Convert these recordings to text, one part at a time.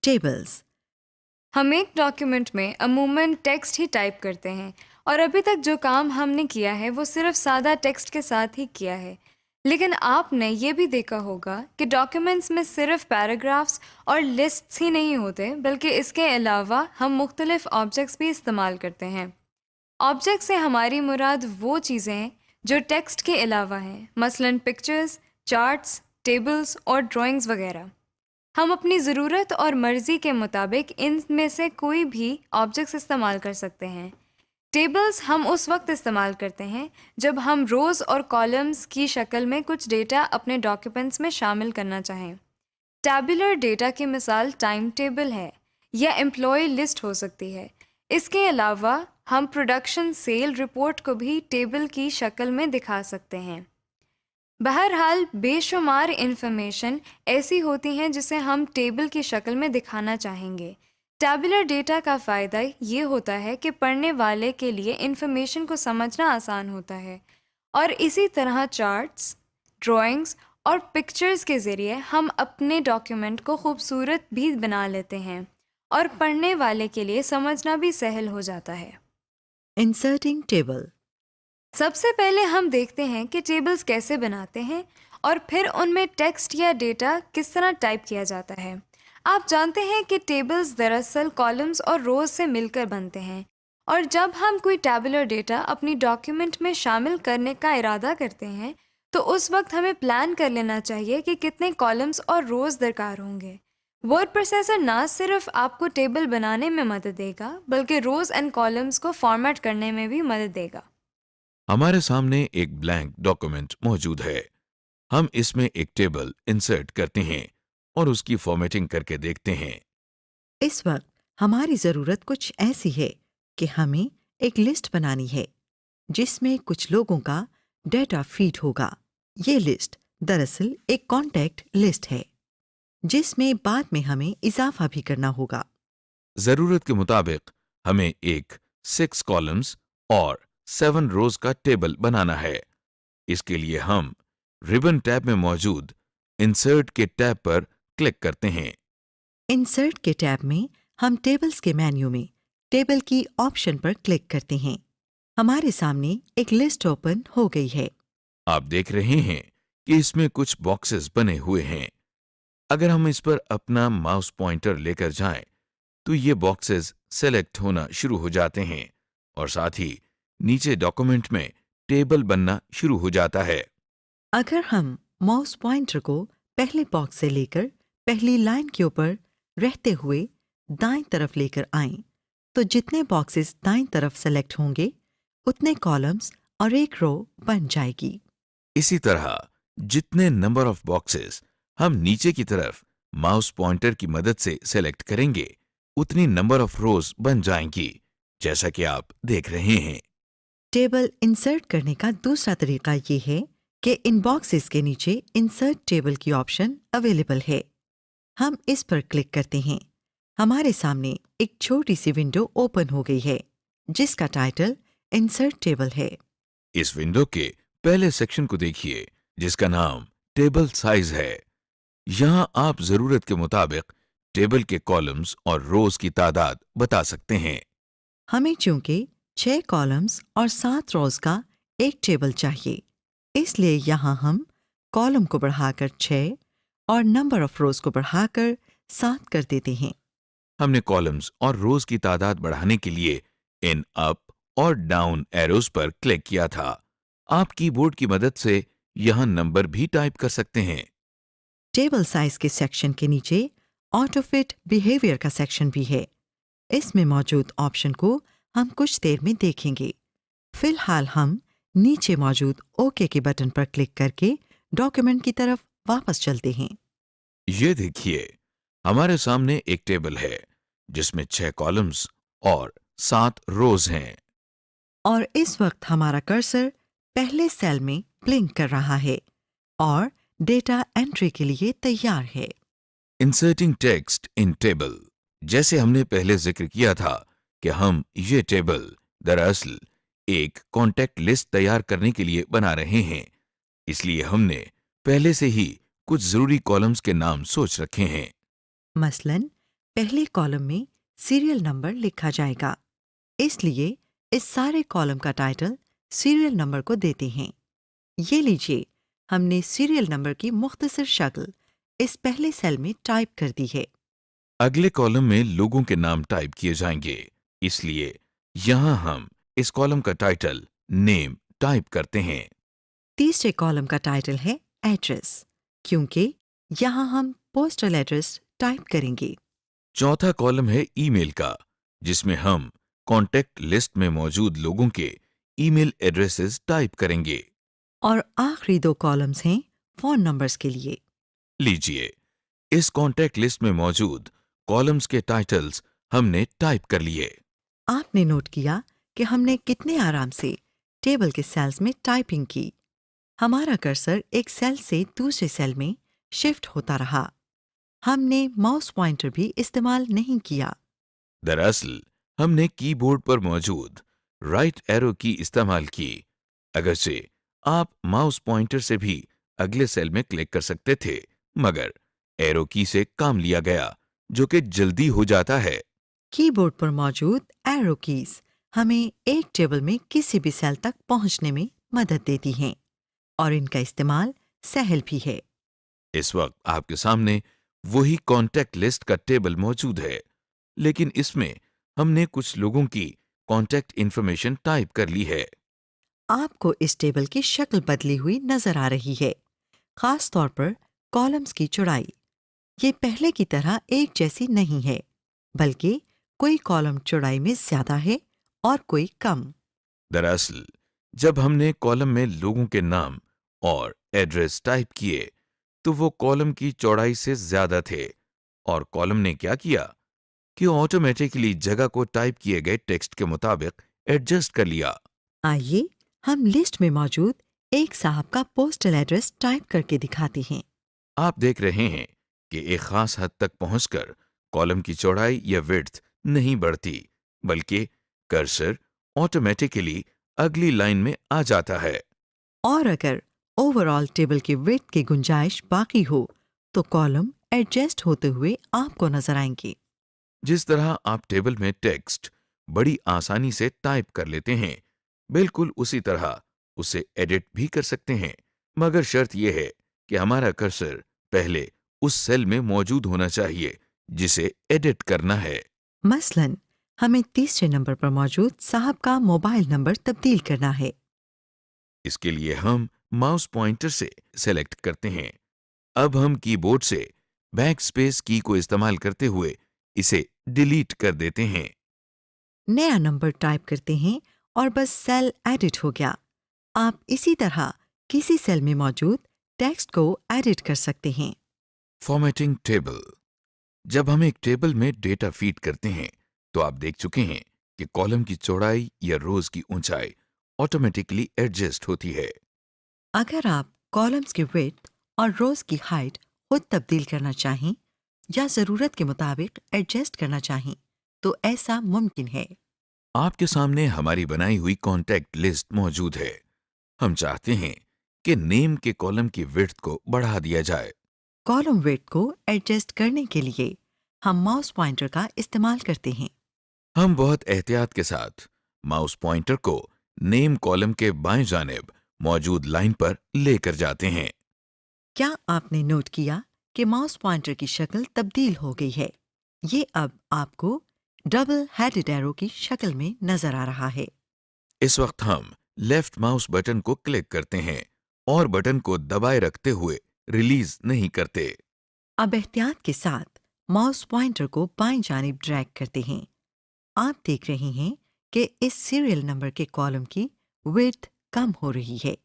Tables. हम एक document में अमूमन टेक्स्ट ही टाइप करते हैं और अभी तक जो काम हमने किया है वो सिर्फ सादा टेक्स्ट के साथ ही किया है। लेकिन आपने ये भी देखा होगा कि डॉक्यूमेंट्स में सिर्फ पैराग्राफ्स और लिस्ट्स ही नहीं होते, बल्कि इसके अलावा हम मुख्तलिफ ऑब्जेक्ट्स भी इस्तेमाल करते हैं। ऑब्जेक्ट से हमारी मुराद वो चीज़ें हैं जो टेक्स्ट के अलावा हैं, मसलन पिक्चर्स, चार्ट्स, टेबल्स और ड्राइंग्स वगैरह। हम अपनी ज़रूरत और मर्ज़ी के मुताबिक इनमें से कोई भी ऑब्जेक्ट्स इस्तेमाल कर सकते हैं। टेबल्स हम उस वक्त इस्तेमाल करते हैं जब हम रोज़ और कॉलम्स की शक्ल में कुछ डेटा अपने डॉक्यूमेंट्स में शामिल करना चाहें। टैबुलर डेटा की मिसाल टाइम टेबल है या एम्प्लॉय लिस्ट हो सकती है। इसके अलावा हम प्रोडक्शन सेल रिपोर्ट को भी टेबल की शक्ल में दिखा सकते हैं। बहरहाल बेशुमार इंफॉर्मेशन ऐसी होती हैं जिसे हम टेबल की शक्ल में दिखाना चाहेंगे। टैबुलर डेटा का फ़ायदा ये होता है कि पढ़ने वाले के लिए इंफॉर्मेशन को समझना आसान होता है, और इसी तरह चार्ट्स, ड्राइंग्स और पिक्चर्स के ज़रिए हम अपने डॉक्यूमेंट को खूबसूरत भी बना लेते हैं और पढ़ने वाले के लिए समझना भी सहल हो जाता है। Inserting table. सबसे पहले हम देखते हैं कि टेबल्स कैसे बनाते हैं और फिर उनमें टेक्स्ट या डेटा किस तरह टाइप किया जाता है। आप जानते हैं कि टेबल्स दरअसल कॉलम्स और रोज से मिलकर बनते हैं, और जब हम कोई टैबुलर डेटा अपनी डॉक्यूमेंट में शामिल करने का इरादा करते हैं तो उस वक्त हमें प्लान कर लेना चाहिए कि कितने कॉलम्स और रोज दरकार होंगे। वर्ड प्रोसेसर ना सिर्फ आपको टेबल बनाने में मदद देगा, बल्कि रोज एंड कॉलम्स को फॉर्मेट करने में भी मदद देगा। हमारे सामने एक ब्लैंक डॉक्यूमेंट मौजूद है। हम इसमें एक टेबल इंसर्ट करते हैं और उसकी फॉर्मेटिंग करके देखते हैं। इस वक्त हमारी ज़रूरत कुछ ऐसी है कि हमें एक लिस्ट बनानी है जिसमें कुछ लोगों का डेटा फीड होगा। ये लिस्ट दरअसल एक कॉन्टैक्ट लिस्ट है जिसमें बाद में हमें इजाफा भी करना होगा। जरूरत के मुताबिक हमें एक 6 कॉलम्स और 7 रोज का टेबल बनाना है। इसके लिए हम रिबन टैब में मौजूद इंसर्ट के टैब पर क्लिक करते हैं। इंसर्ट के टैब में हम टेबल्स के मेन्यू में टेबल की ऑप्शन पर क्लिक करते हैं। हमारे सामने एक लिस्ट ओपन हो गई है। आप देख रहे हैं कि इसमें कुछ बॉक्सेस बने हुए हैं। अगर हम इस पर अपना माउस पॉइंटर लेकर जाएं, तो ये बॉक्सेस सेलेक्ट होना शुरू हो जाते हैं और साथ ही नीचे डॉक्यूमेंट में टेबल बनना शुरू हो जाता है। अगर हम माउस पॉइंटर को पहले बॉक्स से लेकर पहली लाइन के ऊपर रहते हुए दाईं तरफ लेकर आएं, तो जितने बॉक्सेस दाईं तरफ सेलेक्ट होंगे उतने कॉलम्स और एक रो बन जाएगी। इसी तरह जितने नंबर ऑफ बॉक्सेस हम नीचे की तरफ माउस पॉइंटर की मदद से सेलेक्ट करेंगे, उतनी नंबर ऑफ रोज बन जाएंगी, जैसा कि आप देख रहे हैं। टेबल इंसर्ट करने का दूसरा तरीका ये है कि इन बॉक्सेस के नीचे इंसर्ट टेबल की ऑप्शन अवेलेबल है। हम इस पर क्लिक करते हैं। हमारे सामने एक छोटी सी विंडो ओपन हो गई है जिसका टाइटल इंसर्ट टेबल है। इस विंडो के पहले सेक्शन को देखिए, जिसका नाम टेबल साइज है। यहाँ आप जरूरत के मुताबिक टेबल के कॉलम्स और रोज की तादाद बता सकते हैं। हमें चूंकि 6 कॉलम्स और 7 रोज का एक टेबल चाहिए, इसलिए यहाँ हम कॉलम को बढ़ाकर 6 और नंबर ऑफ रोज को बढ़ाकर 7 कर देते हैं। हमने कॉलम्स और रोज की तादाद बढ़ाने के लिए इन अप और डाउन एरोज पर क्लिक किया था। आप कीबोर्ड की मदद से यहाँ नंबर भी टाइप कर सकते हैं। टेबल साइज के सेक्शन के नीचे ऑटो फिट बिहेवियर का सेक्शन भी है। इसमें मौजूद ऑप्शन को हम कुछ देर में देखेंगे। फिलहाल हम नीचे मौजूद ओके के बटन पर क्लिक करके डॉक्यूमेंट की तरफ वापस चलते हैं। ये देखिए, हमारे सामने एक टेबल है जिसमें 6 कॉलम्स और 7 रोज हैं। और इस वक्त हमारा कर्सर पहले सेल में ब्लिंक कर रहा है और डेटा एंट्री के लिए तैयार है। Inserting text in table. जैसे हमने पहले जिक्र किया था कि हम ये टेबल दरअसल एक कॉन्टैक्ट लिस्ट तैयार करने के लिए बना रहे हैं, इसलिए हमने पहले से ही कुछ जरूरी कॉलम्स के नाम सोच रखे हैं। मसलन पहले कॉलम में सीरियल नंबर लिखा जाएगा, इसलिए इस सारे कॉलम का टाइटल सीरियल नंबर को देते हैं। ये लीजिए, हमने सीरियल नंबर की मुख्तसर शक्ल इस पहले सेल में टाइप कर दी है। अगले कॉलम में लोगों के नाम टाइप किए जाएंगे, इसलिए यहां हम इस कॉलम का टाइटल नेम टाइप करते हैं। तीसरे कॉलम का टाइटल है एड्रेस, क्योंकि यहाँ हम पोस्टल एड्रेस टाइप करेंगे। चौथा कॉलम है ईमेल का, जिसमें हम कॉन्टेक्ट लिस्ट में मौजूद लोगों के ईमेल एड्रेसेस टाइप करेंगे। और आखिरी दो कॉलम्स हैं फोन नंबर्स के लिए। लीजिए, इस कॉन्टेक्ट लिस्ट में मौजूद कॉलम्स के टाइटल्स हमने टाइप कर लिए। आपने नोट किया कि हमने कितने आराम से टेबल के सेल्स में टाइपिंग की। हमारा कर्सर एक सेल से दूसरे सेल में शिफ्ट होता रहा। हमने माउस पॉइंटर भी इस्तेमाल नहीं किया। दरअसल हमने कीबोर्ड पर मौजूद राइट एरो की इस्तेमाल की। अगरचे आप माउस पॉइंटर से भी अगले सेल में क्लिक कर सकते थे, मगर एरो की से काम लिया गया, जो कि जल्दी हो जाता है। कीबोर्ड पर मौजूद एरो कीज हमें एक टेबल में किसी भी सेल तक पहुंचने में मदद देती हैं और इनका इस्तेमाल सहल भी है। इस वक्त आपके सामने वही कॉन्टैक्ट लिस्ट का टेबल मौजूद है, लेकिन इसमें हमने कुछ लोगों की कॉन्टैक्ट इंफॉर्मेशन टाइप कर ली है। आपको इस टेबल की शक्ल बदली हुई नजर आ रही है, खास तौर पर कॉलम्स की चौड़ाई। ये पहले की तरह एक जैसी नहीं है, बल्कि कोई कॉलम चौड़ाई में ज्यादा है और कोई कम। दरअसल जब हमने कॉलम में लोगों के नाम और एड्रेस टाइप किए, तो वो कॉलम की चौड़ाई से ज्यादा थे, और कॉलम ने क्या किया कि ऑटोमेटिकली जगह को टाइप किए गए टेक्स्ट के मुताबिक एडजस्ट कर लिया। आइए हम लिस्ट में मौजूद एक साहब का पोस्टल एड्रेस टाइप करके दिखाते हैं। आप देख रहे हैं कि एक खास हद तक पहुंचकर कॉलम की चौड़ाई या विड्थ नहीं बढ़ती, बल्कि कर्सर ऑटोमेटिकली अगली लाइन में आ जाता है। और अगर ओवरऑल टेबल की विड्थ की गुंजाइश बाकी हो, तो कॉलम एडजस्ट होते हुए आपको नजर आएंगे। जिस तरह आप टेबल में टेक्स्ट बड़ी आसानी से टाइप कर लेते हैं, बिल्कुल उसी तरह उसे एडिट भी कर सकते हैं, मगर शर्त यह है कि हमारा कर्सर पहले उस सेल में मौजूद होना चाहिए जिसे एडिट करना है। मसलन हमें तीसरे नंबर पर मौजूद साहब का मोबाइल नंबर तब्दील करना है। इसके लिए हम माउस पॉइंटर से सेलेक्ट करते हैं। अब हम कीबोर्ड से बैक स्पेस की को इस्तेमाल करते हुए इसे डिलीट कर देते हैं। नया नंबर टाइप करते हैं और बस सेल एडिट हो गया। आप इसी तरह किसी सेल में मौजूद टेक्स्ट को एडिट कर सकते हैं। Formatting table. जब हम एक टेबल में डेटा फीड करते हैं, तो आप देख चुके हैं कि कॉलम की चौड़ाई या रोज की ऊंचाई ऑटोमेटिकली एडजस्ट होती है। अगर आप कॉलम्स की विड्थ और रोज की हाइट खुद तब्दील करना चाहें या ज़रूरत के मुताबिक एडजस्ट करना चाहें, तो ऐसा मुमकिन है। आपके सामने हमारी बनाई हुई कॉन्टैक्ट लिस्ट मौजूद है। हम चाहते हैं कि नेम के कॉलम की विड्थ को बढ़ा दिया जाए। कॉलम विड्थ को एडजस्ट करने के लिए हम माउस पॉइंटर का इस्तेमाल करते हैं। हम बहुत एहतियात के साथ माउस पॉइंटर को नेम कॉलम के बाएं जानिब मौजूद लाइन पर लेकर जाते हैं। क्या आपने नोट किया कि माउस पॉइंटर की शक्ल तब्दील हो गई है? ये अब आपको डबल हेडेड एरो की शक्ल में नजर आ रहा है। इस वक्त हम लेफ्ट माउस बटन को क्लिक करते हैं और बटन को दबाए रखते हुए रिलीज नहीं करते। अब एहतियात के साथ माउस पॉइंटर को बाएं जानिब ड्रैग करते हैं। आप देख रहे हैं कि इस सीरियल नंबर के कॉलम की विड्थ कम हो रही है,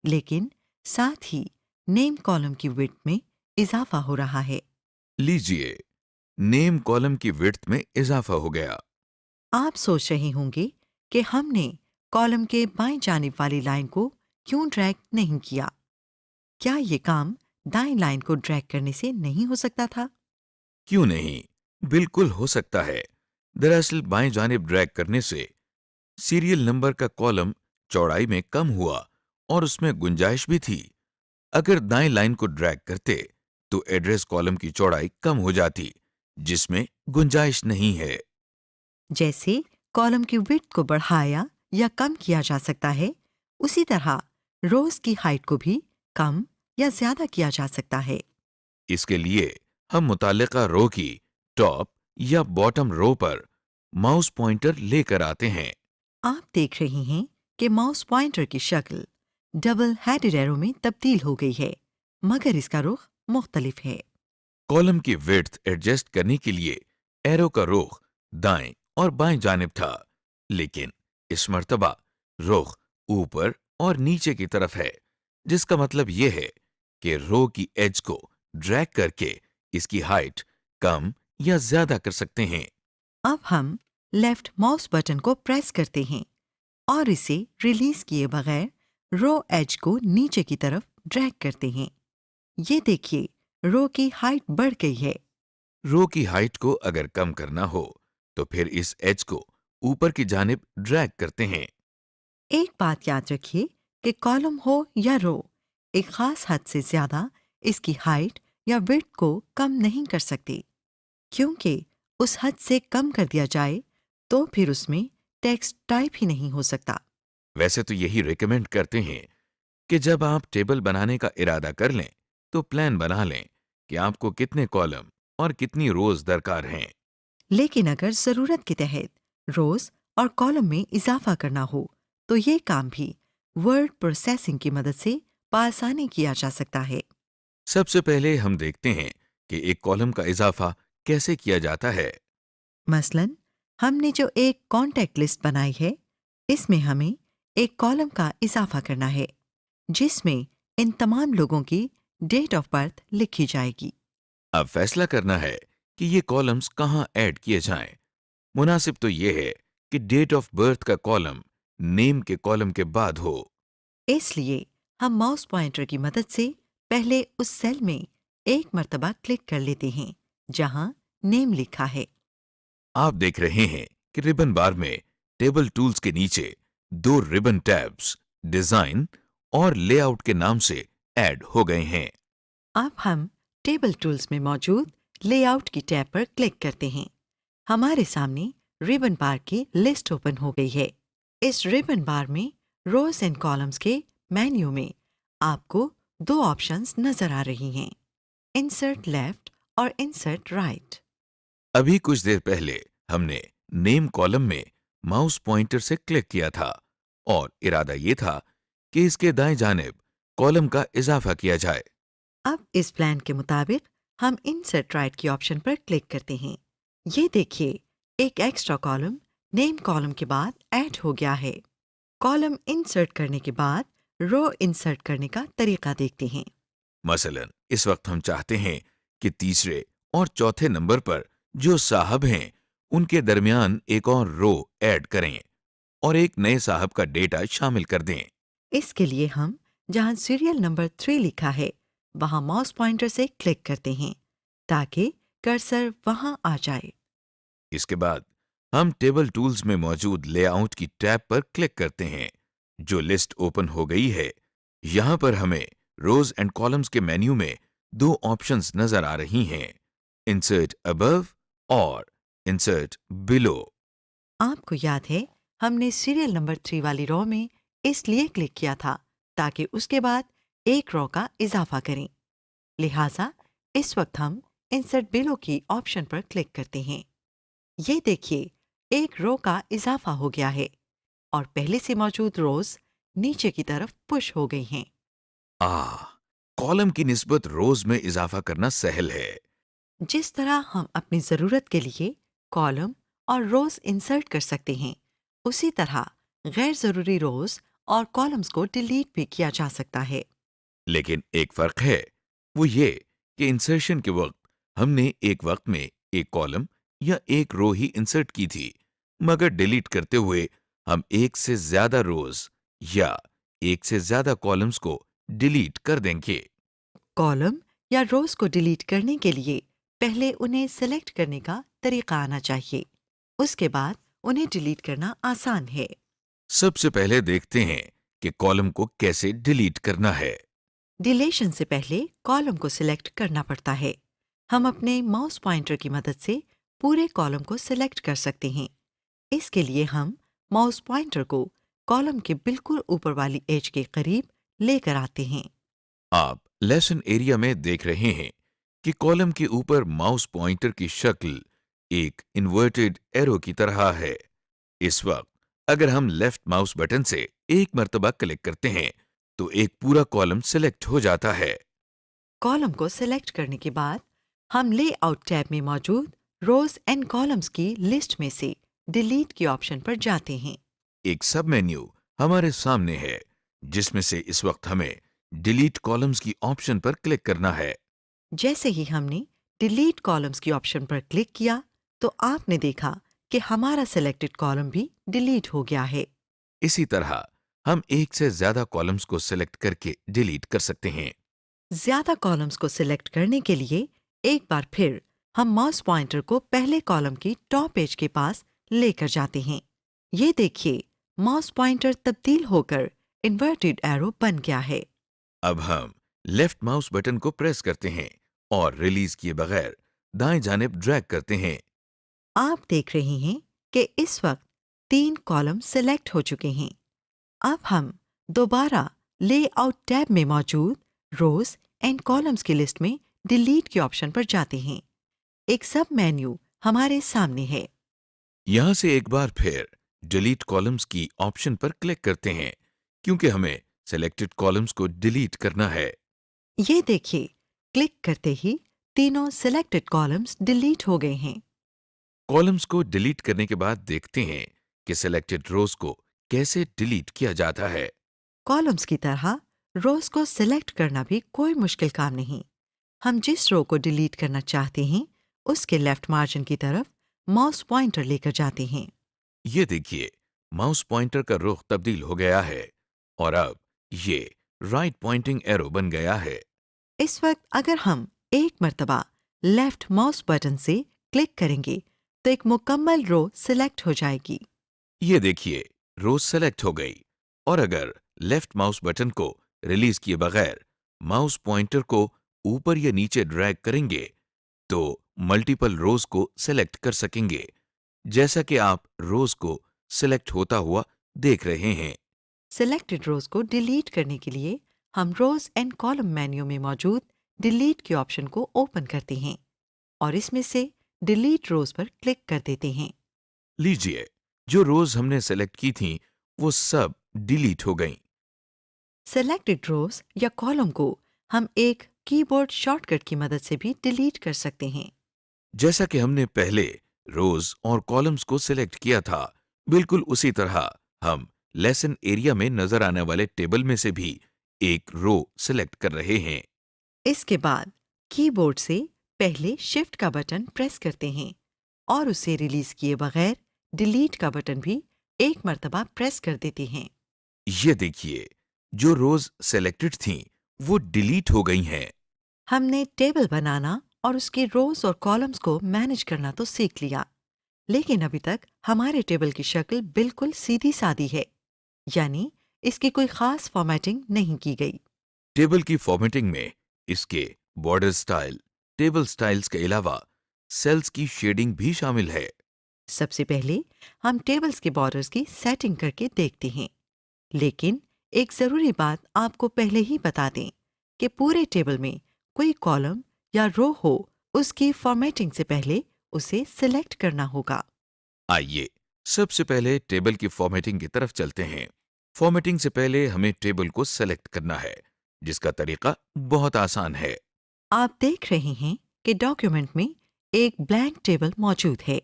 लेकिन साथ ही नेम कॉलम की विड्थ में इजाफा हो रहा है। लीजिए, नेम कॉलम की विड्थ में इजाफा हो गया। आप सोच रहे होंगे कि हमने कॉलम के बाएं जानिब वाली लाइन को क्यों ड्रैग नहीं किया। क्या ये काम दाएं लाइन को ड्रैग करने से नहीं हो सकता था? क्यों नहीं, बिल्कुल हो सकता है। दरअसल बाएं जानिब ड्रैग करने से सीरियल नंबर का कॉलम चौड़ाई में कम हुआ और उसमें गुंजाइश भी थी। अगर दाएं लाइन को ड्रैग करते तो एड्रेस कॉलम की चौड़ाई कम हो जाती, जिसमें गुंजाइश नहीं है। जैसे कॉलम की विड्थ को बढ़ाया या कम किया जा सकता है, उसी तरह रोज की हाइट को भी कम या ज्यादा किया जा सकता है। इसके लिए हम मुताल्लिका रो की टॉप या बॉटम रो पर माउस पॉइंटर लेकर आते हैं। आप देख रहे हैं कि माउस पॉइंटर की शक्ल डबल हेडेड एरो में तब्दील हो गई है, मगर इसका रुख मुख्तलिफ है। कॉलम की विड्थ एडजस्ट करने के लिए एरो का रुख दाएं और बाएं जानिब था, लेकिन इस मर्तबा रुख ऊपर और नीचे की तरफ है, जिसका मतलब यह है कि रो की एज को ड्रैग करके इसकी हाइट कम या ज्यादा कर सकते हैं। अब हम लेफ्ट माउस बटन को प्रेस करते हैं और इसे रिलीज किए बगैर रो एज को नीचे की तरफ ड्रैग करते हैं। ये देखिए, रो की हाइट बढ़ गई है। रो की हाइट को अगर कम करना हो तो फिर इस एज को ऊपर की जानिब ड्रैग करते हैं। एक बात याद रखिए कि कॉलम हो या रो, एक खास हद से ज्यादा इसकी हाइट या विड्थ को कम नहीं कर सकते, क्योंकि उस हद से कम कर दिया जाए तो फिर उसमें टेक्स्ट टाइप ही नहीं हो सकता। वैसे तो यही रिकमेंड करते हैं कि जब आप टेबल बनाने का इरादा कर लें तो प्लान बना लें कि आपको कितने कॉलम और कितनी रोज दरकार हैं। लेकिन अगर जरूरत के तहत रोज और कॉलम में इजाफा करना हो तो ये काम भी वर्ड प्रोसेसिंग की मदद से पासानी किया जा सकता है। सबसे पहले हम देखते हैं कि एक कॉलम का इजाफा कैसे किया जाता है। मसलन हमने जो एक कॉन्टैक्ट लिस्ट बनाई है, इसमें हमें एक कॉलम का इजाफा करना है जिसमें इन तमाम लोगों की डेट ऑफ बर्थ लिखी जाएगी। अब फैसला करना है कि ये कॉलम्स कहाँ ऐड किए जाएं। मुनासिब तो ये है कि डेट ऑफ बर्थ का कॉलम नेम के कॉलम के बाद हो। इसलिए हम माउस पॉइंटर की मदद से पहले उस सेल में एक मर्तबा क्लिक कर लेते हैं जहां नेम लिखा है। आप देख रहे हैं कि रिबन बार में टेबल टूल्स के नीचे दो रिबन टैब्स डिजाइन और लेआउट के नाम से ऐड हो गए हैं। अब हम टेबल टूल्स में मौजूद लेआउट की टैब पर क्लिक करते हैं। हमारे सामने रिबन बार की लिस्ट ओपन हो गई है। इस रिबन बार में रोज एंड कॉलम्स के मेन्यू में आपको दो ऑप्शंस नजर आ रही हैं, इंसर्ट लेफ्ट और इंसर्ट राइट। अभी कुछ देर पहले हमने नेम कॉलम में माउस पॉइंटर से क्लिक किया था और इरादा ये था कि इसके दाएं जानिब कॉलम का इजाफा किया जाए। अब इस प्लान के मुताबिक हम इंसर्ट राइट की ऑप्शन पर क्लिक करते हैं। ये देखिए, एक एक्स्ट्रा कॉलम नेम कॉलम के बाद ऐड हो गया है। कॉलम इंसर्ट करने के बाद रो इंसर्ट करने का तरीका देखते हैं। मसलन इस वक्त हम चाहते हैं कि तीसरे और चौथे नंबर पर जो साहब हैं उनके दरमियान एक और रो ऐड करें और एक नए साहब का डेटा शामिल कर दें। इसके लिए हम जहां सीरियल नंबर 3 लिखा है वहां माउस पॉइंटर से क्लिक करते हैं ताकि कर्सर वहां आ जाए। इसके बाद हम टेबल टूल्स में मौजूद लेआउट की टैब पर क्लिक करते हैं। जो लिस्ट ओपन हो गई है, यहां पर हमें रोज एंड कॉलम्स के मेन्यू में दो ऑप्शंस नजर आ रही हैं, इंसर्ट अबव और इंसर्ट बिलो। आपको याद है, हमने सीरियल नंबर 3 वाली रो में इसलिए क्लिक किया था ताकि उसके बाद एक रो का इजाफा करें। लिहाजा इस वक्त हम इंसर्ट बिलो की ऑप्शन पर क्लिक करते हैं। ये देखिए, एक रो का इजाफा हो गया है और पहले से मौजूद रोज नीचे की तरफ पुश हो गई हैं। कॉलम की निस्बत रोज में इजाफा करना सहल है। जिस तरह हम अपनी जरूरत के लिए कॉलम और रोज इंसर्ट कर सकते हैं, उसी तरह गैर जरूरी रोज और कॉलम्स को डिलीट भी किया जा सकता है। लेकिन एक फर्क है, वो ये कि इंसर्शन के वक्त हमने एक वक्त में एक कॉलम या एक रो ही इंसर्ट की थी, मगर डिलीट करते हुए हम एक से ज्यादा रोज या एक से ज्यादा कॉलम्स को डिलीट कर देंगे। कॉलम या रोज को डिलीट करने के लिए पहले उन्हें सेलेक्ट करने का तरीका आना चाहिए, उसके बाद उन्हें डिलीट करना आसान है। सबसे पहले देखते हैं कि कॉलम को कैसे डिलीट करना है। डिलीशन से पहले कॉलम को सिलेक्ट करना पड़ता है। हम अपने माउस पॉइंटर की मदद से पूरे कॉलम को सिलेक्ट कर सकते हैं। इसके लिए हम माउस पॉइंटर को कॉलम के बिल्कुल ऊपर वाली एज के करीब लेकर आते हैं। आप लेसन एरिया में देख रहे हैं कि कॉलम के ऊपर माउस पॉइंटर की शक्ल एक इन्वर्टेड एरो की तरह है। इस वक्त अगर हम लेफ्ट माउस बटन से एक मर्तबा क्लिक करते हैं तो एक पूरा कॉलम सिलेक्ट हो जाता है। कॉलम को सिलेक्ट करने के बाद हम लेआउट टैब में मौजूद रोज एंड कॉलम्स की लिस्ट में से डिलीट के ऑप्शन पर जाते हैं। एक सब मेन्यू हमारे सामने है जिसमें से इस वक्त हमें डिलीट कॉलम्स की ऑप्शन पर क्लिक करना है। जैसे ही हमने डिलीट कॉलम्स की ऑप्शन पर क्लिक किया तो आपने देखा कि हमारा सिलेक्टेड कॉलम भी डिलीट हो गया है। इसी तरह हम एक से ज्यादा कॉलम्स को सिलेक्ट करके डिलीट कर सकते हैं। ज्यादा कॉलम्स को सिलेक्ट करने के लिए एक बार फिर हम माउस पॉइंटर को पहले कॉलम की टॉप एज के पास लेकर जाते हैं। ये देखिए, माउस पॉइंटर तब्दील होकर इन्वर्टेड एरो बन गया है। अब हम लेफ्ट माउस बटन को प्रेस करते हैं और रिलीज किए बगैर दाएं जानिब ड्रैग करते हैं। आप देख रहे हैं कि इस वक्त 3 कॉलम सिलेक्ट हो चुके हैं। अब हम दोबारा लेआउट टैब में मौजूद रोज एंड कॉलम्स की लिस्ट में डिलीट के ऑप्शन पर जाते हैं। एक सब मेन्यू हमारे सामने है। यहां से एक बार फिर डिलीट कॉलम्स की ऑप्शन पर क्लिक करते हैं क्योंकि हमें सिलेक्टेड कॉलम्स को डिलीट करना है। ये देखिए, क्लिक करते ही तीनों सिलेक्टेड कॉलम्स डिलीट हो गए हैं। कॉलम्स को डिलीट करने के बाद देखते हैं कि सिलेक्टेड रोज को कैसे डिलीट किया जाता है। कॉलम्स की तरह रोज को सिलेक्ट करना भी कोई मुश्किल काम नहीं। हम जिस रो को डिलीट करना चाहते हैं उसके लेफ्ट मार्जिन की तरफ माउस पॉइंटर लेकर जाते हैं। ये देखिए, माउस पॉइंटर का रुख तब्दील हो गया है और अब ये राइट पॉइंटिंग एरो बन गया है। इस वक्त अगर हम एक मर्तबा लेफ्ट माउस बटन से क्लिक करेंगे तो एक मुकम्मल रो सिलेक्ट हो जाएगी। ये देखिए, रोज सेलेक्ट हो गई और अगर लेफ्ट माउस बटन को रिलीज किए बगैर माउस पॉइंटर को ऊपर या नीचे ड्रैग करेंगे तो मल्टीपल रोज को सेलेक्ट कर सकेंगे, जैसा कि आप रोज को सिलेक्ट होता हुआ देख रहे हैं। सिलेक्टेड रोज को डिलीट करने के लिए हम रोज एंड कॉलम मेन्यू में मौजूद डिलीट के ऑप्शन को ओपन करते हैं और इसमें से डिलीट रोज पर क्लिक कर देते हैं। लीजिए, जो रोज हमने सेलेक्ट की थीं वो सब डिलीट हो गईं। सिलेक्टेड रोज या कॉलम को हम एक कीबोर्ड शॉर्टकट की मदद से भी डिलीट कर सकते हैं। जैसा कि हमने पहले रोज और कॉलम्स को सिलेक्ट किया था, बिल्कुल उसी तरह हम लेसन एरिया में नजर आने वाले टेबल में से भी एक रो सिलेक्ट कर रहे हैं। इसके बाद कीबोर्ड से पहले शिफ्ट का बटन प्रेस करते हैं और उसे रिलीज किए बगैर डिलीट का बटन भी एक मर्तबा प्रेस कर देते हैं। ये देखिए, जो रोज सेलेक्टेड थीं वो डिलीट हो गई हैं। हमने टेबल बनाना और उसके रोज और कॉलम्स को मैनेज करना तो सीख लिया, लेकिन अभी तक हमारे टेबल की शक्ल बिल्कुल सीधी सादी है, यानी इसकी कोई खास फॉर्मेटिंग नहीं की गई। टेबल की फॉर्मेटिंग में इसके बॉर्डर स्टाइल, टेबल स्टाइल्स के अलावा सेल्स की शेडिंग भी शामिल है। सबसे पहले हम टेबल्स के बॉर्डर्स की सेटिंग करके देखते हैं, लेकिन एक ज़रूरी बात आपको पहले ही बता दें कि पूरे टेबल में कोई कॉलम या रो हो, उसकी फॉर्मेटिंग से पहले उसे सिलेक्ट करना होगा। आइए सबसे पहले टेबल की फॉर्मेटिंग की तरफ चलते हैं। फॉर्मेटिंग से पहले हमें टेबल को सेलेक्ट करना है, जिसका तरीका बहुत आसान है। आप देख रहे हैं कि डॉक्यूमेंट में एक ब्लैंक टेबल मौजूद है।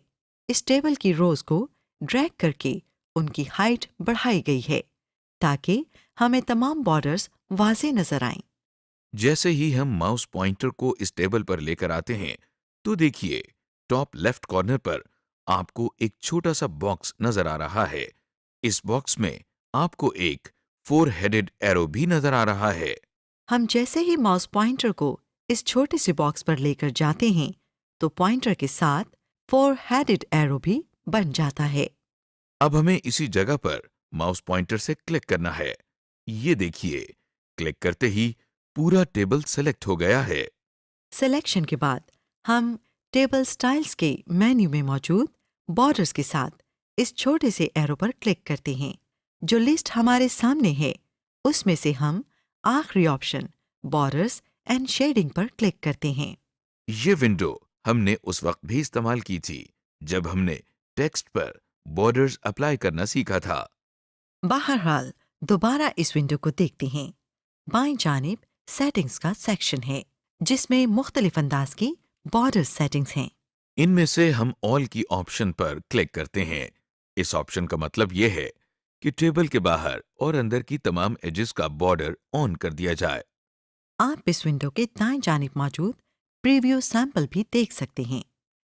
इस टेबल की रोज को ड्रैग करके उनकी हाइट बढ़ाई गई है ताकि हमें तमाम बॉर्डर्स वाज़ेह नजर आएं। जैसे ही हम माउस पॉइंटर को इस टेबल पर लेकर आते हैं तो देखिए, टॉप लेफ्ट कॉर्नर पर आपको एक छोटा सा बॉक्स नजर आ रहा है। इस बॉक्स में आपको एक 4 हेडेड एरो भी नजर आ रहा है। हम जैसे ही माउस पॉइंटर को इस छोटे से बॉक्स पर लेकर जाते हैं तो पॉइंटर के साथ 4 हेडेड एरो भी बन जाता है। अब हमें इसी जगह पर माउस पॉइंटर से क्लिक करना है। ये देखिए, क्लिक करते ही पूरा टेबल सेलेक्ट हो गया है। सिलेक्शन के बाद हम टेबल स्टाइल्स के मेन्यू में मौजूद बॉर्डर्स के साथ इस छोटे से एरो पर क्लिक करते हैं। जो लिस्ट हमारे सामने है उसमें से हम आखिरी ऑप्शन बॉर्डर्स एंड शेडिंग पर क्लिक करते हैं। ये विंडो हमने उस वक्त भी इस्तेमाल की थी जब हमने टेक्स्ट पर बॉर्डर्स अप्लाई करना सीखा था। बहरहाल दोबारा इस विंडो को देखते हैं। बाईं जानिब सेटिंग्स का सेक्शन है जिसमें मुख्तलिफ अंदाज की बॉर्डर सेटिंग्स हैं। इनमें से हम ऑल की ऑप्शन पर क्लिक करते हैं। इस ऑप्शन का मतलब यह है कि टेबल के बाहर और अंदर की तमाम एजेस का बॉर्डर ऑन कर दिया जाए। आप इस विंडो के दाएं जानिब मौजूद प्रीव्यू सैंपल भी देख सकते हैं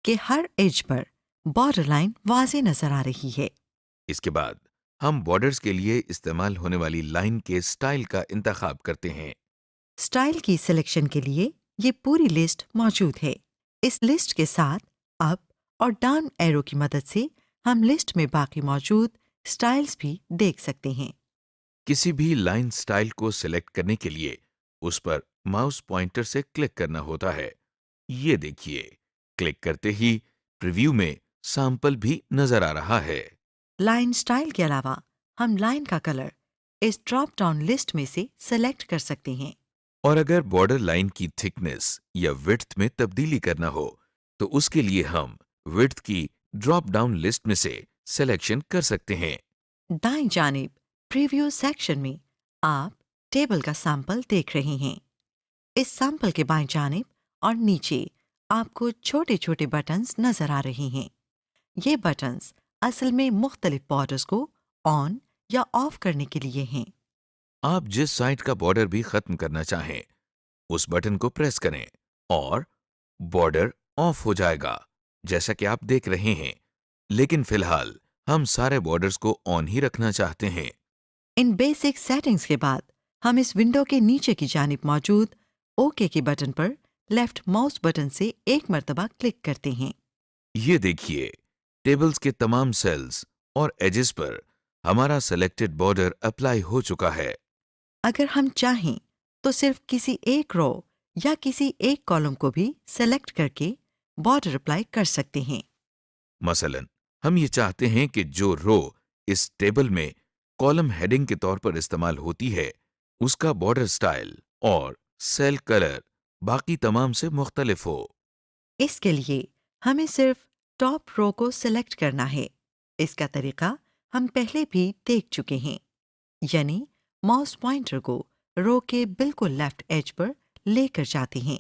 कि हर एज पर बॉर्डर लाइन वाज़ेह नजर आ रही है। इसके बाद हम बॉर्डर्स के लिए इस्तेमाल होने वाली लाइन के स्टाइल का इंतखाब करते हैं। स्टाइल की सिलेक्शन के लिए ये पूरी लिस्ट मौजूद है। इस लिस्ट के साथ अप और डाउन एरो की मदद से हम लिस्ट में बाकी मौजूद स्टाइल्स भी देख सकते हैं। किसी भी लाइन स्टाइल को सिलेक्ट करने के लिए उस पर माउस पॉइंटर से क्लिक करना होता है। ये देखिए, क्लिक करते ही प्रीव्यू में सैंपल भी नजर आ रहा है। लाइन स्टाइल के अलावा हम लाइन का कलर इस ड्रॉप डाउन लिस्ट में से सेलेक्ट कर सकते हैं। और अगर बॉर्डर लाइन की थिकनेस या विड्थ में तब्दीली करना हो तो उसके लिए हम विड्थ की ड्रॉप डाउन लिस्ट में से सिलेक्शन कर सकते हैं। दाएं जानिब प्रीव्यू सेक्शन में आप टेबल का सैंपल देख रहे हैं। इस सैंपल के बाएं जानिब और नीचे आपको छोटे छोटे बटन्स नजर आ रहे हैं। ये बटन्स असल में मुख्तलिफ बॉर्डर्स को ऑन या ऑफ करने के लिए हैं। आप जिस साइड का बॉर्डर भी खत्म करना चाहें उस बटन को प्रेस करें और बॉर्डर ऑफ हो जाएगा, जैसा कि आप देख रहे हैं। लेकिन फिलहाल हम सारे बॉर्डर्स को ऑन ही रखना चाहते हैं। इन बेसिक सेटिंग्स के बाद हम इस विंडो के नीचे की जानिब मौजूद ओके के बटन पर लेफ्ट माउस बटन से एक मर्तबा क्लिक करते हैं। ये देखिए, टेबल्स के तमाम सेल्स और एजेस पर हमारा सेलेक्टेड बॉर्डर अप्लाई हो चुका है। अगर हम चाहें तो सिर्फ किसी एक रो या किसी एक कॉलम को भी सेलेक्ट करके बॉर्डर अप्लाई कर सकते हैं। मसलन, हम ये चाहते हैं कि जो रो इस टेबल में कॉलम हेडिंग के तौर पर इस्तेमाल होती है उसका बॉर्डर स्टाइल और सेल कलर बाकी तमाम से मुख्तलिफ हो। इसके लिए हमें सिर्फ टॉप रो को सेलेक्ट करना है। इसका तरीका हम पहले भी देख चुके हैं, यानी माउस पॉइंटर को रो के बिल्कुल लेफ्ट एज पर लेकर जाते हैं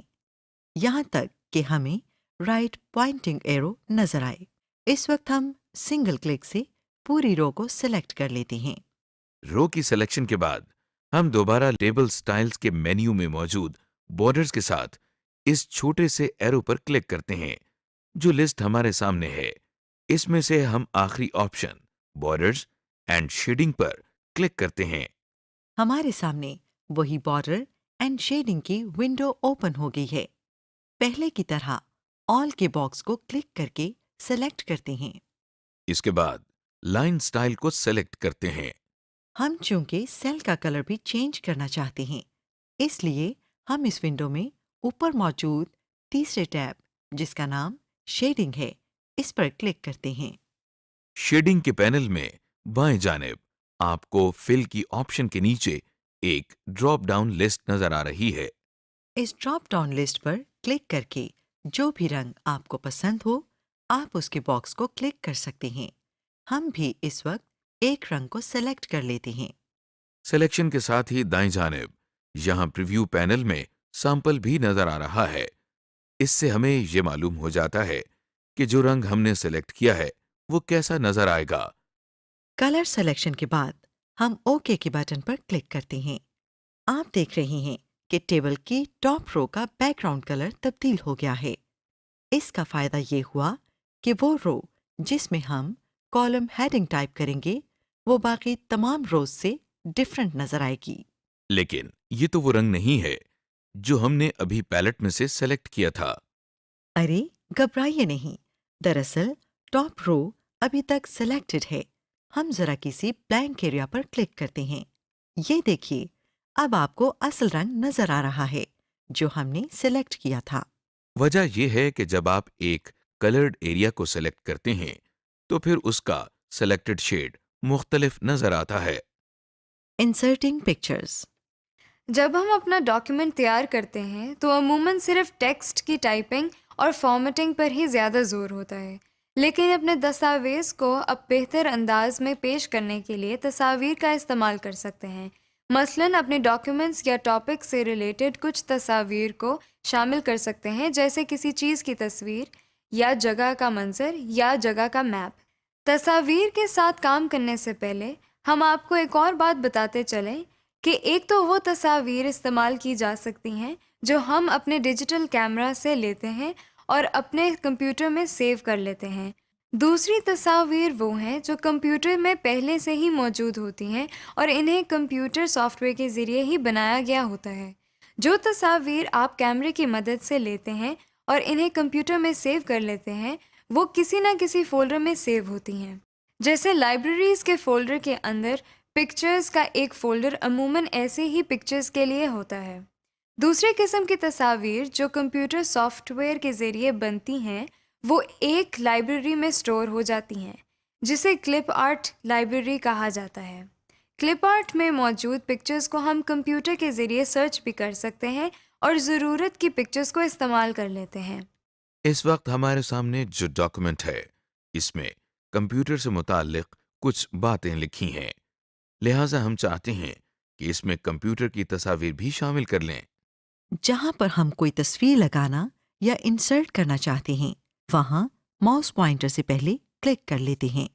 यहाँ तक कि हमें राइट पॉइंटिंग एरो नजर आए। इस वक्त हम सिंगल क्लिक से पूरी रो को सिलेक्ट कर लेते हैं। रो की सिलेक्शन के बाद हम दोबारा टेबल स्टाइल्स के मेन्यू में मौजूद बॉर्डर्स के साथ इस छोटे से एरो पर क्लिक करते हैं जो लिस्ट हमारे सामने है। इसमें से हम आखिरी ऑप्शन बॉर्डर्स एंड शेडिंग पर क्लिक करते हैं। हमारे सामने वही बॉर्डर एंड शेडिंग की विंडो ओपन हो गई है। पहले की तरह ऑल के बॉक्स को क्लिक करके सेलेक्ट करते हैं। इसके बाद लाइन स्टाइल को सेलेक्ट करते हैं। हम चूंकि सेल का कलर भी चेंज करना चाहते हैं, इसलिए हम इस विंडो में ऊपर मौजूद तीसरे टैब जिसका नाम शेडिंग है इस पर क्लिक करते हैं। शेडिंग के पैनल में बाएं जानिब आपको फिल की ऑप्शन के नीचे एक ड्रॉप डाउन लिस्ट नजर आ रही है। इस ड्रॉप डाउन लिस्ट पर क्लिक करके जो भी रंग आपको पसंद हो आप उसके बॉक्स को क्लिक कर सकते हैं। हम भी इस वक्त एक रंग को सेलेक्ट कर लेते हैं। सिलेक्शन के साथ ही दाएं जानिब यहां प्रीव्यू पैनल में सैंपल भी नजर आ रहा है। इससे हमें ये मालूम हो जाता है कि जो रंग हमने सेलेक्ट किया है वो कैसा नजर आएगा। कलर सिलेक्शन के बाद हम ओके के बटन पर क्लिक करते हैं। आप देख रहे हैं कि टेबल की टॉप रो का बैकग्राउंड कलर तब्दील हो गया है। इसका फायदा ये हुआ कि वो रो जिसमें हम कॉलम हेडिंग टाइप करेंगे वो बाकी तमाम रोज से डिफरेंट नजर आएगी। लेकिन ये तो वो रंग नहीं है जो हमने अभी पैलेट में से सेलेक्ट किया था। अरे घबराइए नहीं, दरअसल टॉप रो अभी तक सिलेक्टेड है। हम जरा किसी ब्लैंक एरिया पर क्लिक करते हैं। ये देखिए, अब आपको असल रंग नजर आ रहा है जो हमने सिलेक्ट किया था। वजह यह है कि जब आप एक कलर्ड एरिया को सेलेक्ट करते हैं तो फिर उसका सेलेक्टेड शेड मुख्तलिफ नजर आता है। Inserting pictures. जब हम अपना डॉक्यूमेंट तैयार करते हैं तो अमूमन सिर्फ टेक्स्ट की टाइपिंग और फॉर्मेटिंग पर ही ज़्यादा ज़ोर होता है, लेकिन अपने दस्तावेज़ को अब बेहतर अंदाज में पेश करने के लिए तस्वीर का इस्तेमाल कर सकते हैं। मसलन अपने डॉक्यूमेंट्स या टॉपिक से रिलेटेड कुछ तस्वीर को शामिल कर सकते हैं, जैसे किसी चीज़ की तस्वीर या जगह का मंजर या जगह का मैप। तस्वीर के साथ काम करने से पहले हम आपको एक और बात बताते चलें कि एक तो वो तस्वीर इस्तेमाल की जा सकती हैं जो हम अपने डिजिटल कैमरा से लेते हैं और अपने कंप्यूटर में सेव कर लेते हैं। दूसरी तस्वीर वो हैं जो कंप्यूटर में पहले से ही मौजूद होती हैं और इन्हें कंप्यूटर सॉफ्टवेयर के ज़रिए ही बनाया गया होता है। जो तस्वीर आप कैमरे की मदद से लेते हैं और इन्हें कंप्यूटर में सेव कर लेते हैं, वो किसी न किसी फ़ोल्डर में सेव होती हैं। जैसे लाइब्रेरीज़ के फ़ोल्डर के अंदर पिक्चर्स का एक फ़ोल्डर अमूमन ऐसे ही पिक्चर्स के लिए होता है। दूसरे किस्म की तस्वीर जो कंप्यूटर सॉफ्टवेयर के ज़रिए बनती हैं, वो एक लाइब्रेरी में स्टोर हो जाती हैं, जिसे क्लिप आर्ट लाइब्रेरी कहा जाता है। क्लिप आर्ट में मौजूद पिक्चर्स को हम कंप्यूटर के ज़रिए सर्च भी कर सकते हैं और ज़रूरत की पिक्चर्स को इस्तेमाल कर लेते हैं। इस वक्त हमारे सामने जो डॉक्यूमेंट है इसमें कंप्यूटर से मुताल्लिक कुछ बातें लिखी हैं, लिहाजा हम चाहते हैं कि इसमें कंप्यूटर की तस्वीर भी शामिल कर लें। जहां पर हम कोई तस्वीर लगाना या इंसर्ट करना चाहते हैं, वहां माउस पॉइंटर से पहले क्लिक कर लेते हैं।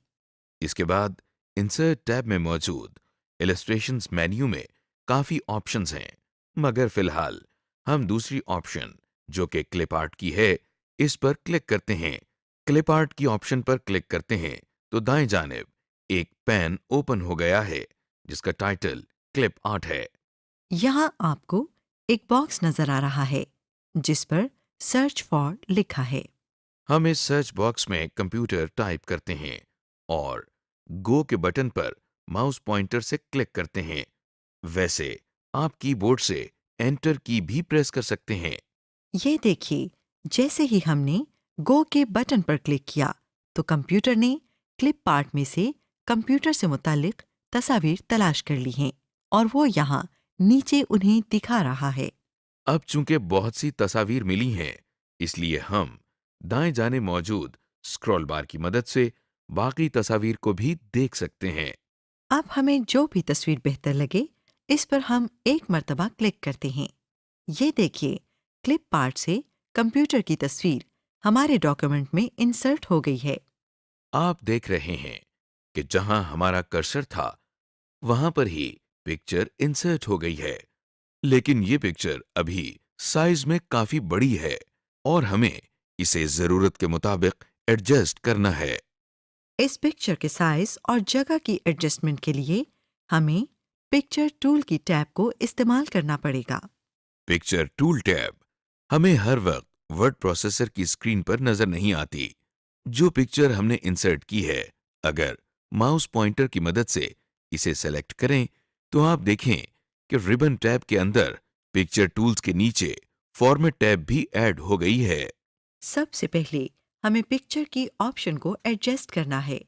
इसके बाद इंसर्ट टैब में मौजूद इलस्ट्रेशंस मेन्यू में काफी ऑप्शंस हैं, मगर फिलहाल हम दूसरी ऑप्शन जो कि क्लिप आर्ट की है इस पर क्लिक करते हैं। क्लिप आर्ट की ऑप्शन पर क्लिक करते हैं तो दाएं जानिब एक पैन ओपन हो गया है जिसका टाइटल क्लिप आर्ट है। यहाँ आपको एक बॉक्स नजर आ रहा है जिस पर सर्च फॉर लिखा है। हम इस सर्च बॉक्स में कंप्यूटर टाइप करते हैं और गो के बटन पर माउस पॉइंटर से क्लिक करते हैं। वैसे आप कीबोर्ड से एंटर की भी प्रेस कर सकते हैं। ये देखिए, जैसे ही हमने गो के बटन पर क्लिक किया तो कंप्यूटर ने क्लिप आर्ट में से कंप्यूटर से मुतालिक तस्वीर तलाश कर ली हैं और वो यहाँ नीचे उन्हें दिखा रहा है। अब चूंकि बहुत सी तस्वीर मिली हैं, इसलिए हम दाएं जाने मौजूद स्क्रॉल बार की मदद से बाकी तस्वीर को भी देख सकते हैं। अब हमें जो भी तस्वीर बेहतर लगे इस पर हम एक मर्तबा क्लिक करते हैं। ये देखिए, क्लिप आर्ट से कंप्यूटर की तस्वीर हमारे डॉक्यूमेंट में इंसर्ट हो गई है। आप देख रहे हैं कि जहां हमारा कर्सर था वहां पर ही पिक्चर इंसर्ट हो गई है, लेकिन ये पिक्चर अभी साइज में काफी बड़ी है और हमें इसे जरूरत के मुताबिक एडजस्ट करना है। इस पिक्चर के साइज और जगह की एडजस्टमेंट के लिए हमें पिक्चर टूल की टैब को इस्तेमाल करना पड़ेगा। पिक्चर टूल टैब हमें हर वक्त वर्ड प्रोसेसर की स्क्रीन पर नजर नहीं आती। जो पिक्चर हमने इंसर्ट की है, अगर माउस पॉइंटर की मदद से इसे सेलेक्ट करें तो आप देखें कि रिबन टैब के अंदर पिक्चर टूल्स के नीचे फॉर्मेट टैब भी ऐड हो गई है। सबसे पहले हमें पिक्चर की ऑप्शन को एडजस्ट करना है।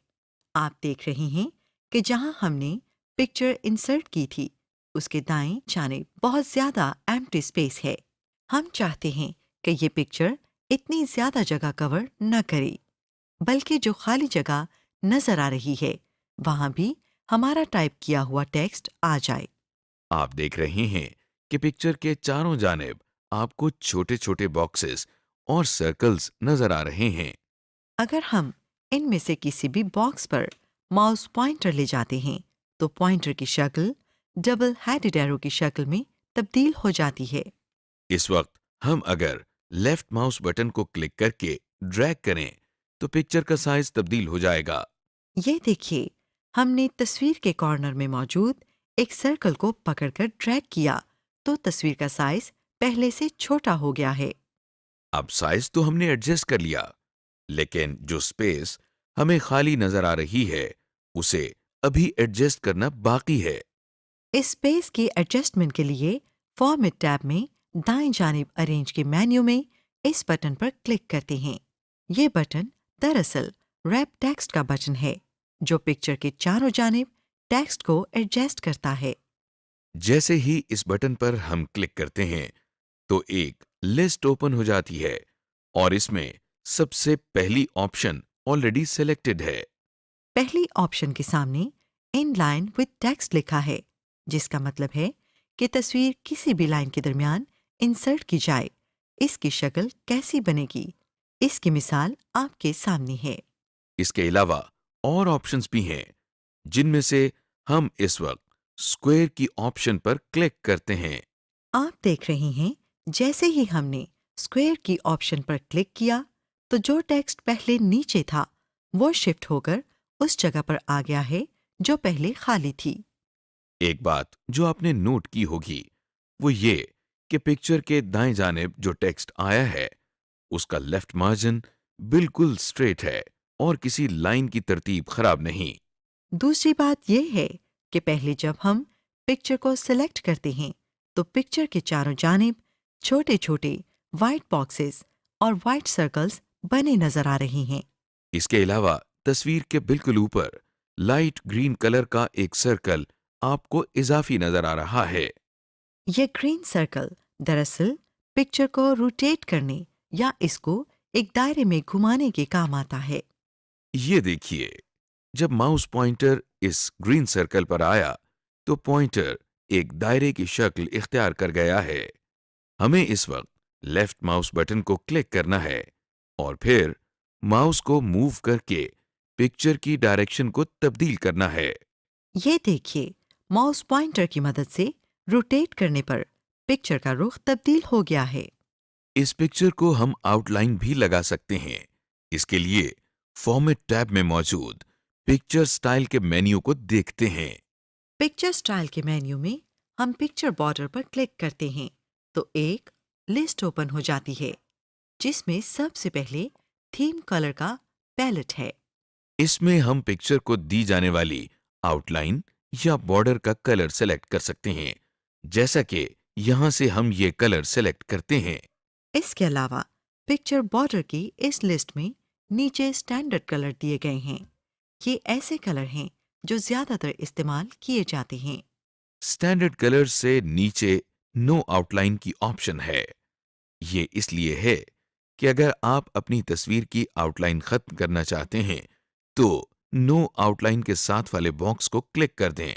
आप देख रहे हैं कि जहां हमने पिक्चर इंसर्ट की थी उसके दाएं जानिब बहुत ज्यादा एम्प्टी स्पेस है। हम चाहते हैं कि ये पिक्चर इतनी ज्यादा जगह कवर न करे, बल्कि जो खाली जगह नजर आ रही है वहां भी हमारा टाइप किया हुआ टेक्स्ट आ जाए। आप देख रहे हैं कि पिक्चर के चारों जानिब आपको छोटे छोटे बॉक्सेस और सर्कल्स नजर आ रहे हैं। अगर हम इनमें से किसी भी बॉक्स पर माउस पॉइंटर ले जाते हैं तो पॉइंटर की शक्ल डबल हेडेड एरो की शक्ल में तब्दील हो जाती है। इस वक्त हम अगर लेफ्ट माउस बटन को क्लिक करके ड्रैग करें तो पिक्चर का साइज तब्दील हो जाएगा। ये देखिए, हमने तस्वीर के कॉर्नर में मौजूद एक सर्कल को पकड़कर ड्रैग किया तो तस्वीर का साइज पहले से छोटा हो गया है। अब साइज तो हमने एडजस्ट कर लिया, लेकिन जो स्पेस हमें खाली नजर आ रही है उसे अभी एडजस्ट करना बाकी है। इस स्पेस की एडजस्टमेंट के लिए फॉर्मेट टैब में दाएं जानिब अरेंज के मेन्यू में इस बटन पर क्लिक करते हैं। ये बटन दरअसल रैप टेक्स्ट का बटन है जो पिक्चर के चारों जानिब टेक्स्ट को एडजस्ट करता है। जैसे ही इस बटन पर हम क्लिक करते हैं तो एक लिस्ट ओपन हो जाती है और इसमें सबसे पहली ऑप्शन ऑलरेडी सिलेक्टेड है। पहली ऑप्शन के सामने इन लाइन विद टेक्स्ट लिखा है, जिसका मतलब है कि तस्वीर किसी भी लाइन के दरमियान इंसर्ट की जाए। इसकी शक्ल कैसी बनेगी, इसकी मिसाल आपके सामने है। इसके अलावा और ऑप्शंस भी हैं जिनमें से हम इस वक्त स्क्वायर की ऑप्शन पर क्लिक करते हैं। आप देख रहे हैं जैसे ही हमने स्क्वायर की ऑप्शन पर क्लिक किया तो जो टेक्स्ट पहले नीचे था वो शिफ्ट होकर उस जगह पर आ गया है जो पहले खाली थी। एक बात जो आपने नोट की होगी वो ये कि पिक्चर के दाएं जानिब जो टेक्स्ट आया है उसका लेफ्ट मार्जिन बिल्कुल स्ट्रेट है और किसी लाइन की तरतीब खराब नहीं। दूसरी बात यह है कि पहले जब हम पिक्चर को सिलेक्ट करते हैं तो पिक्चर के चारों जानिब छोटे छोटे वाइट बॉक्सेस और वाइट सर्कल्स बने नजर आ रहे हैं। इसके अलावा तस्वीर के बिल्कुल ऊपर लाइट ग्रीन कलर का एक सर्कल आपको इजाफी नजर आ रहा है। यह ग्रीन सर्कल दरअसल पिक्चर को रोटेट करने या इसको एक दायरे में घुमाने के काम आता है। ये देखिए, जब माउस पॉइंटर इस ग्रीन सर्कल पर आया तो पॉइंटर एक दायरे की शक्ल इख्तियार कर गया है। हमें इस वक्त लेफ्ट माउस बटन को क्लिक करना है और फिर माउस को मूव करके पिक्चर की डायरेक्शन को तब्दील करना है। ये देखिए, माउस पॉइंटर की मदद से रोटेट करने पर पिक्चर का रुख तब्दील हो गया है। इस पिक्चर को हम आउटलाइन भी लगा सकते हैं। इसके लिए फॉर्मेट टैब में मौजूद पिक्चर स्टाइल के मेन्यू को देखते हैं। पिक्चर स्टाइल के मेन्यू में हम पिक्चर बॉर्डर पर क्लिक करते हैं तो एक लिस्ट ओपन हो जाती है जिसमें सबसे पहले थीम कलर का पैलेट है। इसमें हम पिक्चर को दी जाने वाली आउटलाइन या बॉर्डर का कलर सेलेक्ट कर सकते हैं, जैसा कि यहां से हम ये कलर सेलेक्ट करते हैं। इसके अलावा पिक्चर बॉर्डर की इस लिस्ट में नीचे स्टैंडर्ड कलर दिए गए हैं। ये ऐसे कलर हैं जो ज्यादातर इस्तेमाल किए जाते हैं। स्टैंडर्ड कलर से नीचे नो आउटलाइन की ऑप्शन है। ये इसलिए है कि अगर आप अपनी तस्वीर की आउटलाइन खत्म करना चाहते हैं तो नो आउटलाइन के साथ वाले बॉक्स को क्लिक कर दें।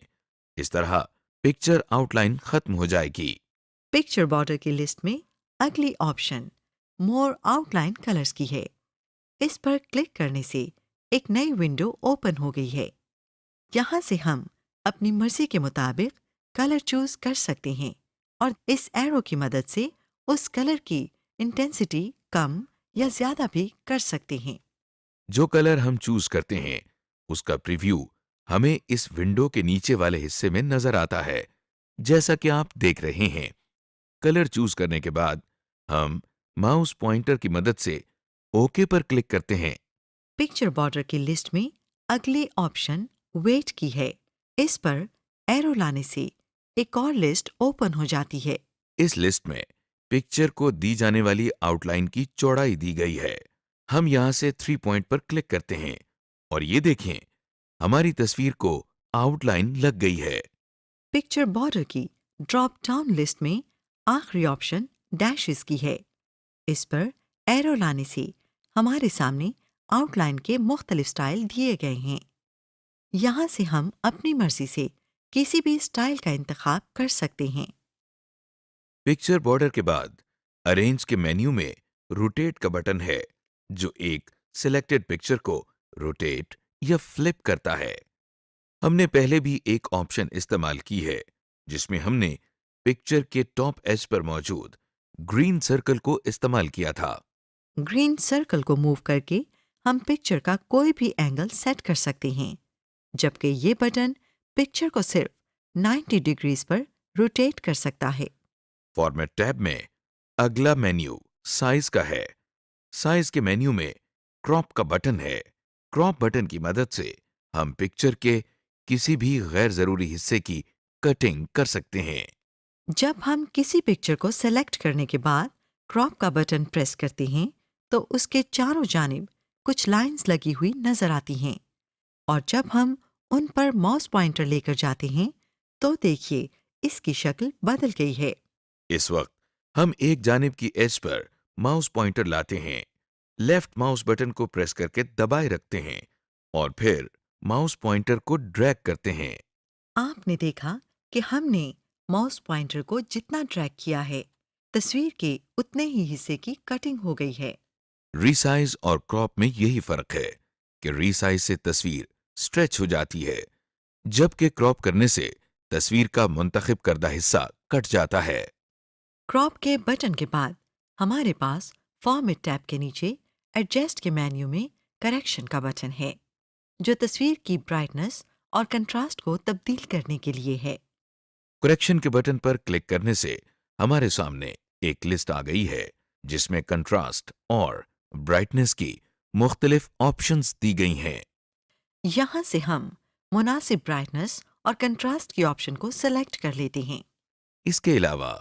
इस तरह पिक्चर आउटलाइन खत्म हो जाएगी। पिक्चर बॉर्डर की लिस्ट में अगली ऑप्शन मोर आउटलाइन कलर्स की है। इस पर क्लिक करने से एक नई विंडो ओपन हो गई है। यहाँ से हम अपनी मर्जी के मुताबिक कलर चूज कर सकते हैं और इस एरो की मदद से उस कलर की इंटेंसिटी कम या ज्यादा भी कर सकते हैं। जो कलर हम चूज करते हैं उसका प्रीव्यू हमें इस विंडो के नीचे वाले हिस्से में नजर आता है, जैसा कि आप देख रहे हैं। कलर चूज करने के बाद हम माउस पॉइंटर की मदद से ओके पर क्लिक करते हैं। पिक्चर बॉर्डर की लिस्ट में अगली ऑप्शन वेट की है। इस पर एरो लाने से एक और लिस्ट ओपन हो जाती है। इस लिस्ट में पिक्चर को दी जाने वाली आउटलाइन की चौड़ाई दी गई है। हम यहां से 3 पॉइंट पर क्लिक करते हैं और ये देखें, हमारी तस्वीर को आउटलाइन लग गई है। पिक्चर बॉर्डर की ड्रॉप डाउन लिस्ट में आखिरी ऑप्शन डैशेस की है। इस पर एरो लाने से हमारे सामने आउटलाइन के मुख्तलिफ स्टाइल दिए गए हैं। यहाँ से हम अपनी मर्जी से किसी भी स्टाइल का इंतखाब कर सकते हैं। पिक्चर बॉर्डर के बाद अरेंज के मेन्यू में रोटेट का बटन है जो एक सिलेक्टेड पिक्चर को रोटेट या फ्लिप करता है। हमने पहले भी एक ऑप्शन इस्तेमाल की है जिसमें हमने पिक्चर के टॉप एज पर मौजूद ग्रीन सर्कल को इस्तेमाल किया था। ग्रीन सर्कल को मूव करके हम पिक्चर का कोई भी एंगल सेट कर सकते हैं, जबकि ये बटन पिक्चर को सिर्फ 90 डिग्रीज पर रोटेट कर सकता है। फॉर्मेट टैब में अगला मेन्यू साइज का है। साइज के मेन्यू में क्रॉप का बटन है। क्रॉप बटन की मदद से हम पिक्चर के किसी भी गैर जरूरी हिस्से की कटिंग कर सकते हैं। जब हम किसी पिक्चर को सेलेक्ट करने के बाद क्रॉप का बटन प्रेस करते हैं तो उसके चारों जानिब कुछ लाइंस लगी हुई नजर आती हैं और जब हम उन पर माउस पॉइंटर लेकर जाते हैं तो देखिए इसकी शक्ल बदल गई है। इस वक्त हम एक जानिब की एज पर माउस पॉइंटर लाते हैं, लेफ्ट माउस बटन को प्रेस करके दबाए रखते हैं और फिर माउस पॉइंटर को ड्रैग करते हैं। आपने देखा कि हमने माउस पॉइंटर को जितना ड्रैग किया है तस्वीर के उतने ही हिस्से की कटिंग हो गई है। रीसाइज और क्रॉप में यही फर्क है कि रीसाइज से तस्वीर स्ट्रेच हो जाती है, जबकि क्रॉप करने से तस्वीर का मुंतखब करदा हिस्सा कट जाता है। क्रॉप के बटन के बाद हमारे पास फॉर्मेट टैब के नीचे एडजस्ट के मेन्यू में करेक्शन का बटन है जो तस्वीर की ब्राइटनेस और कंट्रास्ट को तब्दील करने के लिए है। करेक्शन के बटन पर क्लिक करने से हमारे सामने एक लिस्ट आ गई है जिसमें कंट्रास्ट और ब्राइटनेस की मुख्तलिफ ऑप्शंस दी गई हैं। यहाँ से हम मुनासिब ब्राइटनेस और कंट्रास्ट की ऑप्शन को सेलेक्ट कर लेते हैं। इसके अलावा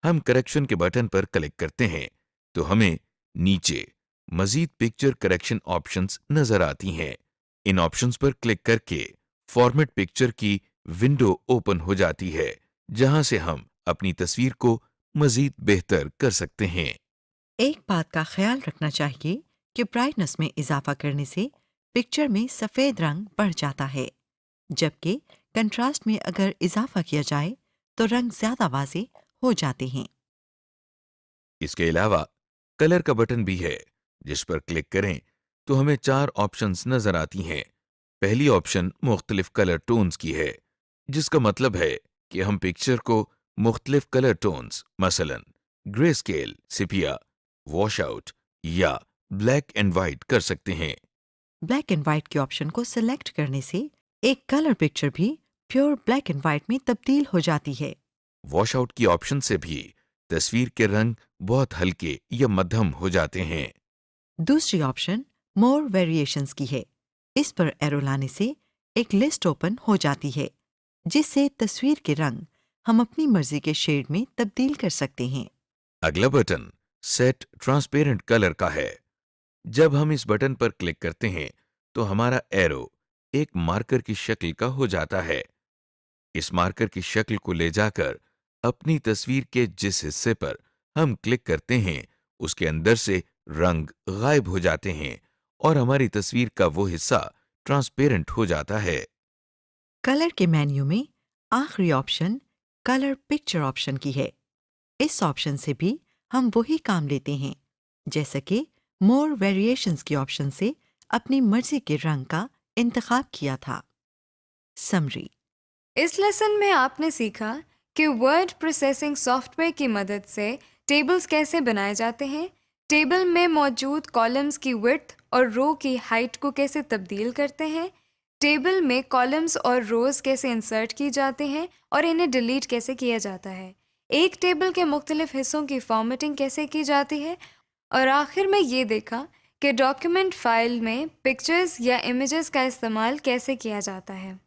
हम करेक्शन के बटन पर क्लिक करते हैं तो हमें नीचे मजीद पिक्चर करेक्शन ऑप्शंस नजर आती हैं। इन ऑप्शंस पर क्लिक करके फॉर्मेट पिक्चर की विंडो ओपन हो जाती है जहां से हम अपनी तस्वीर को मजीद बेहतर कर सकते हैं। एक बात का ख्याल रखना चाहिए कि ब्राइटनेस में इजाफा करने से पिक्चर में सफ़ेद रंग बढ़ जाता है, जबकि कंट्रास्ट में अगर इजाफा किया जाए तो रंग ज़्यादा वाज़े हो जाते हैं। इसके अलावा कलर का बटन भी है जिस पर क्लिक करें तो हमें 4 ऑप्शंस नजर आती हैं। पहली ऑप्शन मुख्तलिफ कलर टोन्स की है, जिसका मतलब है कि हम पिक्चर को मुख्तलिफ कलर टोन्स मसलन ग्रे स्केल, सिपिया, वॉश आउट या ब्लैक एंड वाइट कर सकते हैं। ब्लैक एंड वाइट के ऑप्शन को सिलेक्ट करने से एक कलर पिक्चर भी प्योर ब्लैक एंड वाइट में तब्दील हो जाती है। वॉश आउट की ऑप्शन से भी तस्वीर के रंग बहुत हल्के या मध्यम हो जाते हैं। दूसरी ऑप्शन मोर वेरिएशंस की है। इस पर एरो लाने से एक लिस्ट ओपन हो जाती है जिससे तस्वीर के रंग हम अपनी मर्जी के शेड में तब्दील कर सकते हैं। अगला बटन सेट ट्रांसपेरेंट कलर का है। जब हम इस बटन पर क्लिक करते हैं तो हमारा एरो एक मार्कर की शक्ल का हो जाता है। इस मार्कर की शक्ल को ले जाकर अपनी तस्वीर के जिस हिस्से पर हम क्लिक करते हैं उसके अंदर से रंग गायब हो जाते हैं और हमारी तस्वीर का वो हिस्सा ट्रांसपेरेंट हो जाता है। कलर के मेन्यू में आखिरी ऑप्शन कलर पिक्चर ऑप्शन की है। इस ऑप्शन से भी हम वही काम लेते हैं जैसे कि मोर वेरिएशंस की ऑप्शन से अपनी मर्जी के रंग का इंतखाब किया था। समरी। इस लेसन में आपने सीखा कि वर्ड प्रोसेसिंग सॉफ्टवेयर की मदद से टेबल्स कैसे बनाए जाते हैं, टेबल में मौजूद कॉलम्स की विड्थ और रो की हाइट को कैसे तब्दील करते हैं, टेबल में कॉलम्स और रोज कैसे इंसर्ट की जाते हैं और इन्हें डिलीट कैसे किया जाता है, एक टेबल के मुख्तलिफ हिस्सों की फॉर्मेटिंग कैसे की जाती है और आखिर में ये देखा कि डॉक्यूमेंट फाइल में पिक्चर्स या इमेजेस का इस्तेमाल कैसे किया जाता है।